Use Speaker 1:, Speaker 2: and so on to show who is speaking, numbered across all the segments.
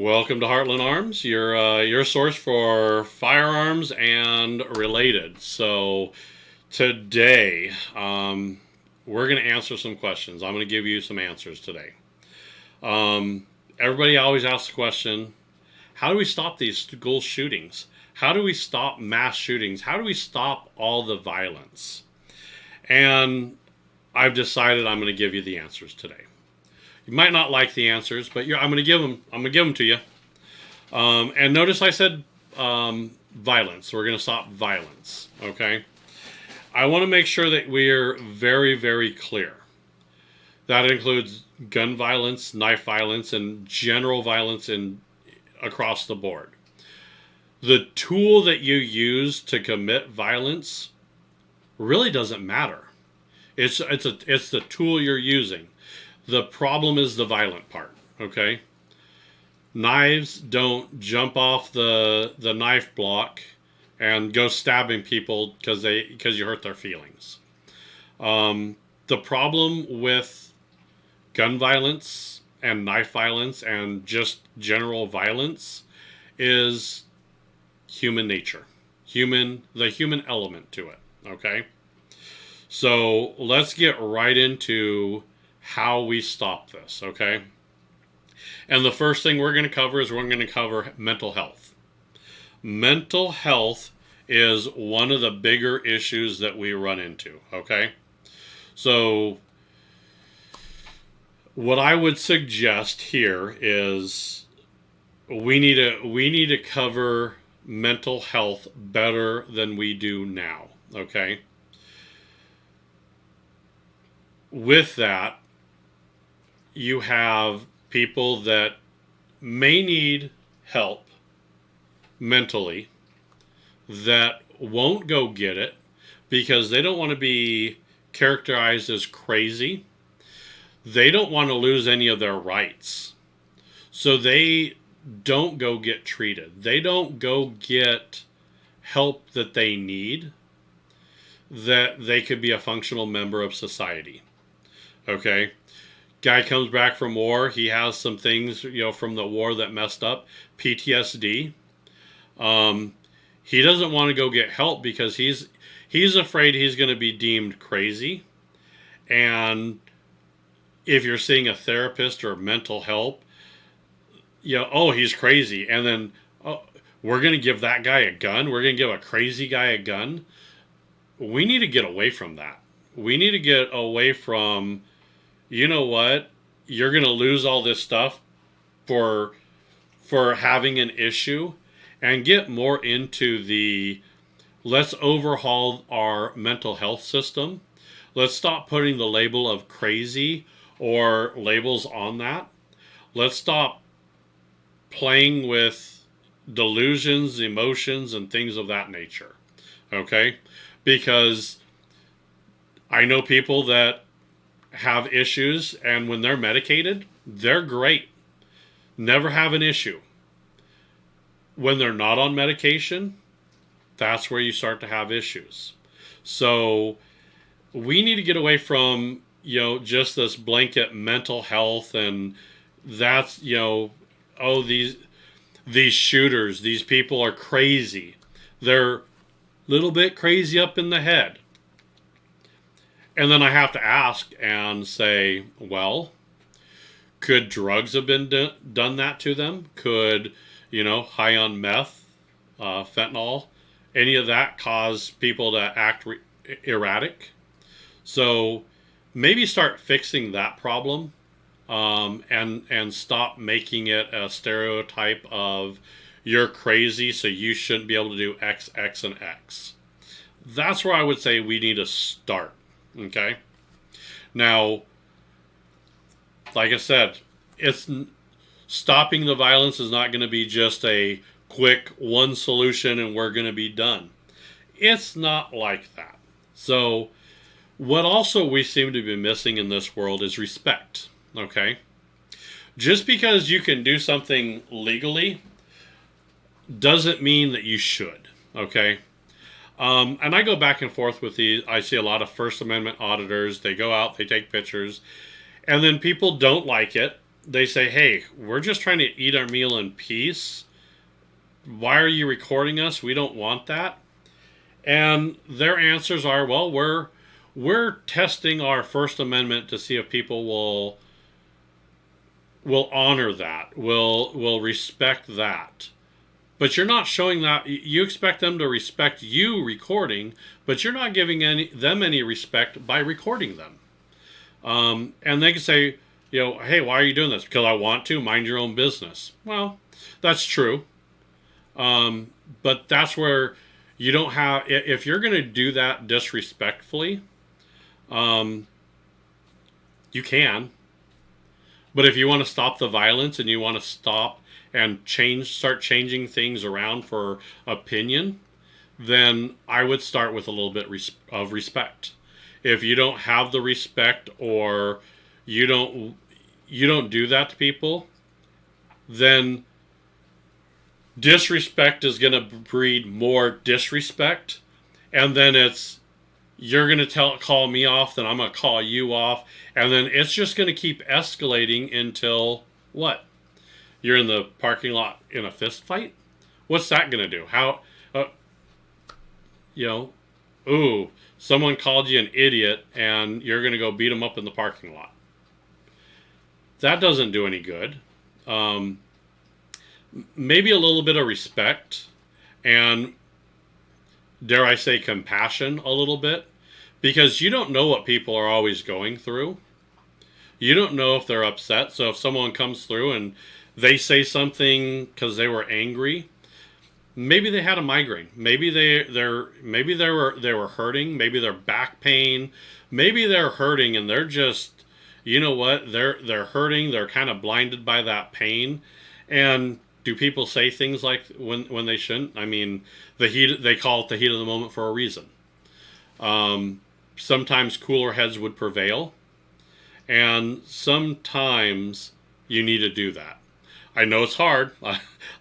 Speaker 1: Welcome to Heartland Arms, your source for firearms and related. So today, we're going to answer some questions. I'm going to give you some answers today. Everybody always asks the question, how do we stop these school shootings? How do we stop mass shootings? How do we stop all the violence? And I've decided I'm going to give you the answers today. You might not like the answers, but I'm going to give them. I'm going to give them to you. And notice I said violence. We're going to stop violence. Okay. I want to make sure that we're very, very clear. That includes gun violence, knife violence, and general violence across the board. The tool that you use to commit violence really doesn't matter. It's the tool you're using. The problem is the violent part, okay? Knives don't jump off the knife block and go stabbing people because you hurt their feelings. The problem with gun violence and knife violence and just general violence is human nature, the human element to it, okay? So let's get right into how we stop this, okay? And the first thing we're going to cover is we're going to cover mental health. Mental health is one of the bigger issues that we run into, okay? So what I would suggest here is we need to cover mental health better than we do now, okay? With that, you have people that may need help mentally that won't go get it because they don't want to be characterized as crazy. They don't want to lose any of their rights. So they don't go get treated. They don't go get help that they need, that they could be a functional member of society. Okay? Guy comes back from war. He has some things, from the war that messed up. PTSD. He doesn't want to go get help because he's afraid he's going to be deemed crazy. And if you're seeing a therapist or mental help, he's crazy. And then, we're going to give that guy a gun. We're going to give a crazy guy a gun. We need to get away from that. We need to get away from, you know what, you're going to lose all this stuff for having an issue, and get more into let's overhaul our mental health system. Let's stop putting the label of crazy or labels on that. Let's stop playing with delusions, emotions, and things of that nature. Okay? Because I know people that have issues, and when they're medicated, they're great. Never have an issue. When they're not on medication, that's where you start to have issues. So we need to get away from, just this blanket mental health, and that's, these shooters, these people are crazy. They're a little bit crazy up in the head. And then I have to ask and say, well, could drugs have been done that to them? Could, high on meth, fentanyl, any of that cause people to act erratic? So maybe start fixing that problem, and stop making it a stereotype of you're crazy, so you shouldn't be able to do X, X, and X. That's where I would say we need to start. Okay. Now, like I said, stopping the violence is not going to be just a quick one solution and we're going to be done. It's not like that. So, what also we seem to be missing in this world is respect. Okay. Just because you can do something legally doesn't mean that you should. Okay. And I go back and forth with these. I see a lot of First Amendment auditors. They go out, they take pictures, and then people don't like it, they say, hey, we're just trying to eat our meal in peace. Why are you recording us? We don't want that. And their answers are, well, we're testing our First Amendment to see if people will honor that, will respect that. But you're not showing that. You expect them to respect you recording, but you're not giving them any respect by recording them. And they can say, hey, why are you doing this? Because I want to. Mind your own business. Well, that's true. But that's where you don't have. If you're going to do that disrespectfully, you can. But if you want to stop the violence and you want to stop and start changing things around for opinion, then I would start with a little bit of respect. If you don't have the respect, or you don't do that to people, then disrespect is going to breed more disrespect, and then you're going to call me off, then I'm going to call you off, and then it's just going to keep escalating until what? You're in the parking lot in a fist fight? What's that going to do? How, ooh, someone called you an idiot and you're going to go beat them up in the parking lot. That doesn't do any good. Maybe a little bit of respect and, dare I say, compassion a little bit, because you don't know what people are always going through. You don't know if they're upset. So if someone comes through and they say something because they were angry, maybe they had a migraine. Maybe they were hurting. Maybe they're back pain. Maybe they're hurting and they're just, you know what? They're hurting. They're kind of blinded by that pain. And do people say things like when they shouldn't? I mean, they call it the heat of the moment for a reason. Sometimes cooler heads would prevail, and sometimes you need to do that. I know it's hard.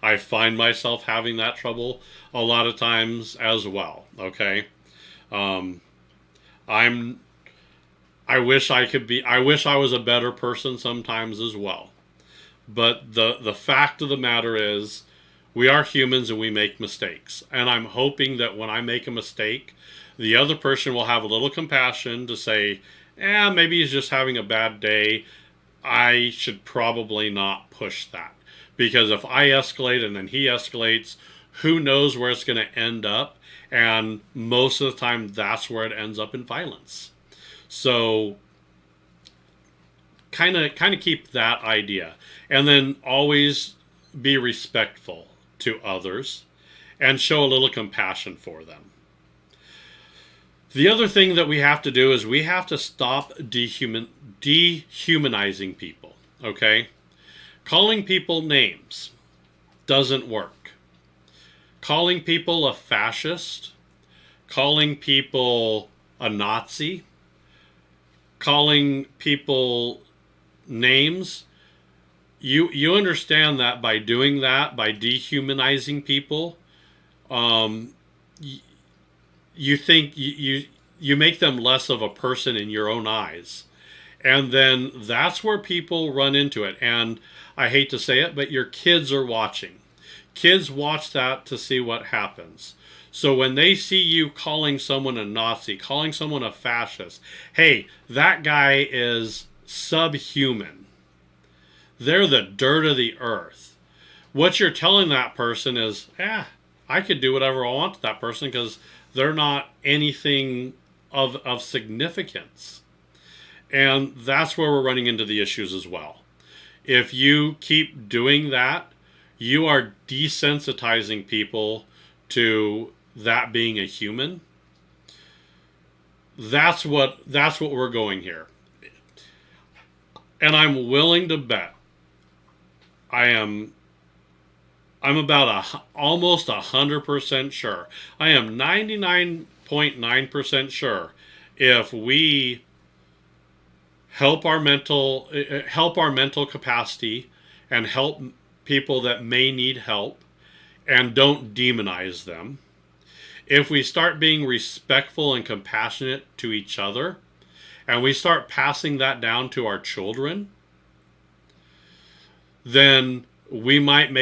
Speaker 1: I find myself having that trouble a lot of times as well. Okay, I wish I wish I was a better person sometimes as well. But the fact of the matter is, we are humans and we make mistakes. And I'm hoping that when I make a mistake, the other person will have a little compassion to say, maybe he's just having a bad day. I should probably not push that. Because if I escalate and then he escalates, who knows where it's going to end up? And most of the time, that's where it ends up in violence. So kind of keep that idea. And then always be respectful to others and show a little compassion for them. The other thing that we have to do is we have to stop dehumanizing people, okay? Calling people names doesn't work. Calling people a fascist, calling people a Nazi, calling people names, you understand that by doing that, by dehumanizing people, you think you make them less of a person in your own eyes. And then that's where people run into it. And I hate to say it, but your kids are watching. Kids watch that to see what happens. So when they see you calling someone a Nazi, calling someone a fascist, hey, that guy is subhuman. They're the dirt of the earth. What you're telling that person is, I could do whatever I want to that person because they're not anything of significance. And that's where we're running into the issues as well. If you keep doing that, you are desensitizing people to that being a human. That's what we're going here. And I'm willing to bet I'm about almost 100% sure. I am 99.9% sure if we help our mental capacity and help people that may need help and don't demonize them, if we start being respectful and compassionate to each other and we start passing that down to our children, then we might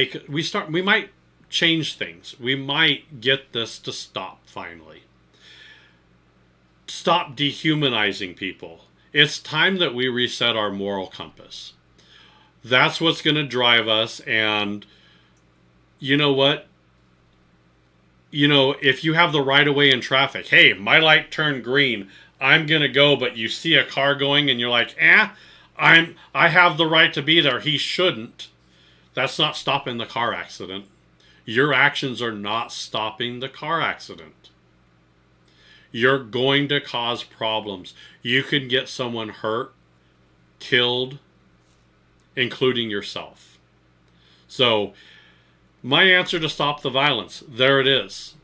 Speaker 1: change things. We might get this to stop finally. Stop dehumanizing people. It's time that we reset our moral compass. That's what's going to drive us. And you know what? If you have the right of way in traffic, hey, my light turned green, I'm going to go, but you see a car going and you're like, I have the right to be there. He shouldn't. That's not stopping the car accident. Your actions are not stopping the car accident. You're going to cause problems. You can get someone hurt, killed, including yourself. So, my answer to stop the violence, there it is.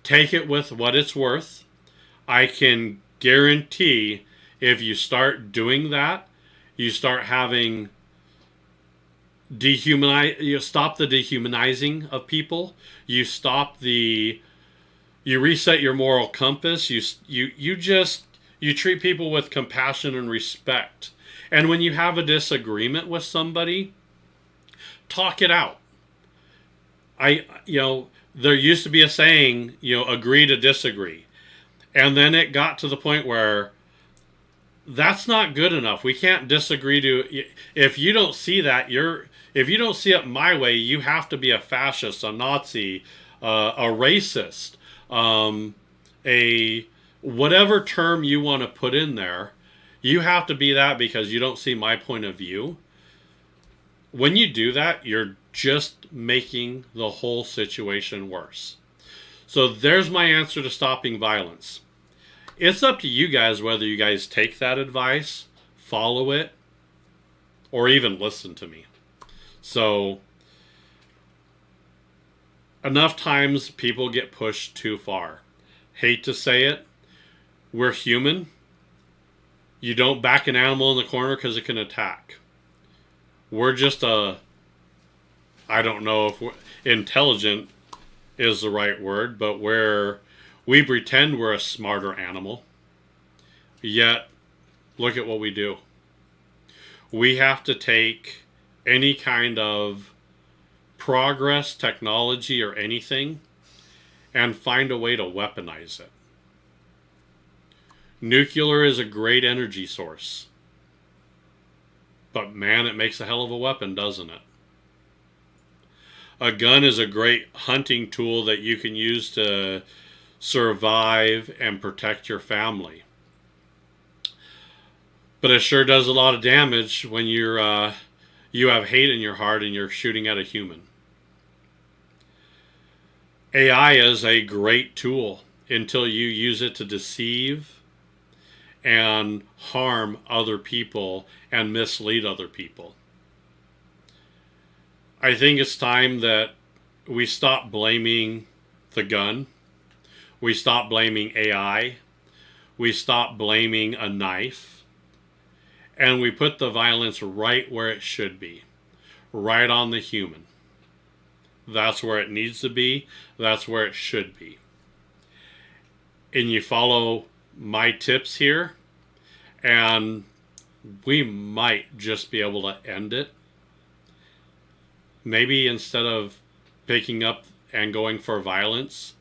Speaker 1: Take it with what it's worth. I can guarantee if you start doing that, you start having you stop the dehumanizing of people. You reset your moral compass. You treat people with compassion and respect. And when you have a disagreement with somebody, talk it out. There used to be a saying, agree to disagree. And then it got to the point where that's not good enough. We can't disagree if you don't see that, if you don't see it my way, you have to be a fascist, a Nazi, a racist, a whatever term you want to put in there. You have to be that because you don't see my point of view. When you do that, you're just making the whole situation worse. So there's my answer to stopping violence. It's up to you guys whether you guys take that advice, follow it, or even listen to me. So, enough times people get pushed too far. Hate to say it, we're human. You don't back an animal in the corner because it can attack. We're just I don't know if intelligent is the right word, but we pretend we're a smarter animal. Yet, look at what we do. We have to take any kind of progress, technology, or anything, and find a way to weaponize it. Nuclear is a great energy source. But man, it makes a hell of a weapon, doesn't it? A gun is a great hunting tool that you can use to survive and protect your family. But it sure does a lot of damage when you have hate in your heart and you're shooting at a human. AI is a great tool until you use it to deceive and harm other people and mislead other people. I think it's time that we stop blaming the gun. We stop blaming AI. We stop blaming a knife. And we put the violence right where it should be. Right on the human. That's where it needs to be. That's where it should be. And you follow my tips here, and we might just be able to end it. Maybe instead of picking up and going for violence,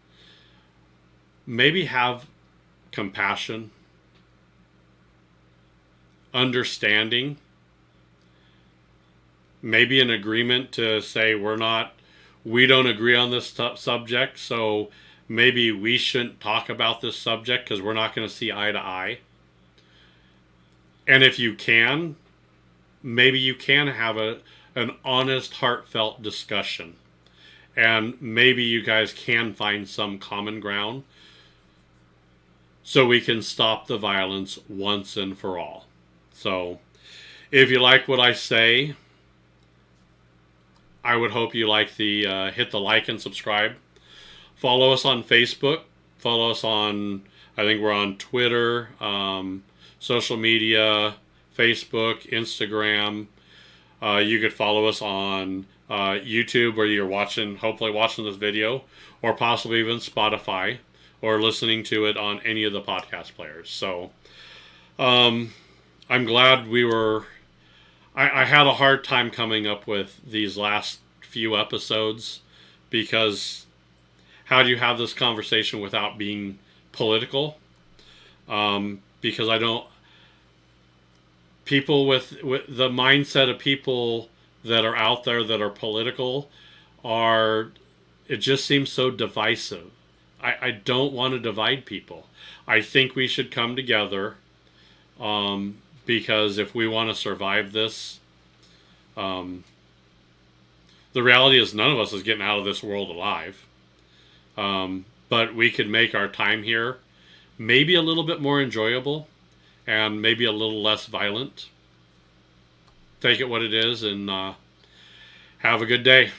Speaker 1: maybe have compassion, understanding, maybe an agreement to say we don't agree on this subject, so maybe we shouldn't talk about this subject because we're not going to see eye to eye. And if you can, maybe you can have an honest, heartfelt discussion. And maybe you guys can find some common ground so we can stop the violence once and for all. So, if you like what I say, I would hope you hit the like and subscribe. Follow us on Facebook. Follow us on, I think we're on Twitter, social media, Facebook, Instagram. You could follow us on YouTube where you're hopefully watching this video, or possibly even Spotify, or listening to it on any of the podcast players. So, I'm glad I had a hard time coming up with these last few episodes because how do you have this conversation without being political? Because I don't, people with the mindset of people that are out there that are political are, it just seems so divisive. I don't want to divide people. I think we should come together, because if we want to survive this, um, the reality is none of us is getting out of this world alive. But we could make our time here maybe a little bit more enjoyable and maybe a little less violent. Take it what it is, and have a good day.